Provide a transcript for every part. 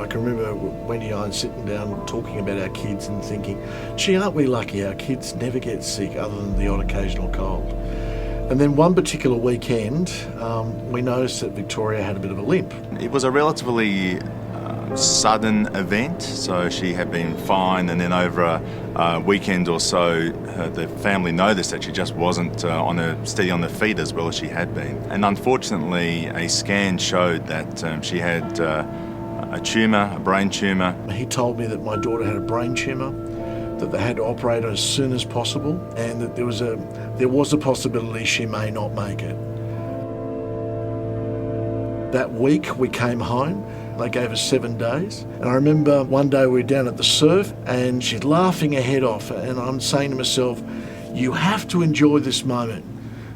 I can remember Wendy and I sitting down talking about our kids and thinking, gee, aren't we lucky our kids never get sick other than the odd occasional cold. And then one particular weekend, we noticed that Victoria had a bit of a limp. It was a relatively sudden event, so she had been fine, and then over a weekend or so the family noticed that she just wasn't steady on her feet as well as she had been. And unfortunately a scan showed that she had a tumour, a brain tumour. He told me that my daughter had a brain tumour, that they had to operate her as soon as possible, and that there was a possibility she may not make it. That week we came home. They gave us 7 days. And I remember one day we were down at the surf and she's laughing her head off, and I'm saying to myself, you have to enjoy this moment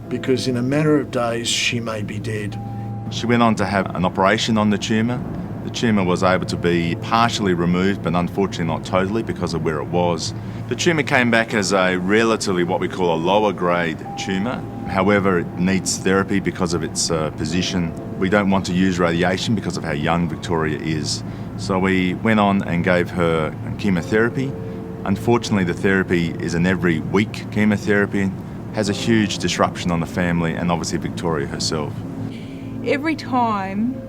because in a matter of days she may be dead. She went on to have an operation on the tumour. The tumour was able to be partially removed, but unfortunately not totally because of where it was. The tumour came back as a relatively what we call a lower grade tumour. However, it needs therapy because of its position. We don't want to use radiation because of how young Victoria is. So we went on and gave her chemotherapy. Unfortunately, the therapy is an every week chemotherapy, has a huge disruption on the family and obviously Victoria herself. Every time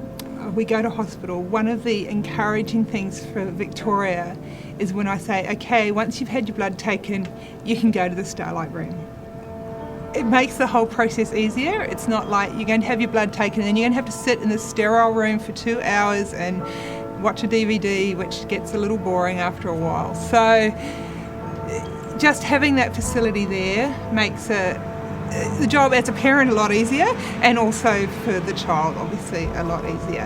we go to hospital, one of the encouraging things for Victoria is when I say, okay, once you've had your blood taken, you can go to the Starlight room. It makes the whole process easier. It's not like you're going to have your blood taken and then you're going to have to sit in the sterile room for 2 hours and watch a DVD, which gets a little boring after a while. So just having that facility there makes the job as a parent a lot easier, and also for the child obviously a lot easier.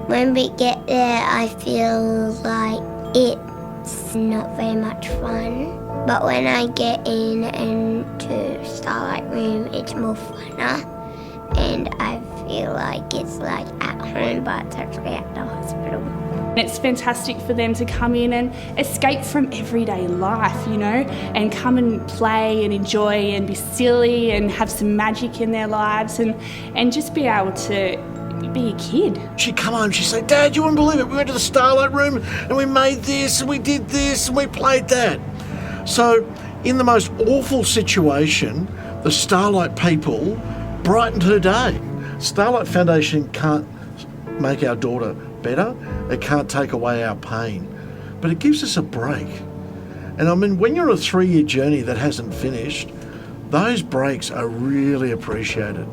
When we get there I feel like it's not very much fun, but when I get into Starlight room it's more funner and I feel like it's like at home but it's actually at the hospital. It's fantastic for them to come in and escape from everyday life, you know, and come and play and enjoy and be silly and have some magic in their lives and just be able to be a kid. She'd come home, she'd say, Dad, you wouldn't believe it, we went to the Starlight room and we made this and we did this and we played that. So in the most awful situation, the Starlight people brightened her day. Starlight Foundation can't make our daughter better, it can't take away our pain, but it gives us a break. And I mean, when you're on a 3-year journey that hasn't finished, those breaks are really appreciated.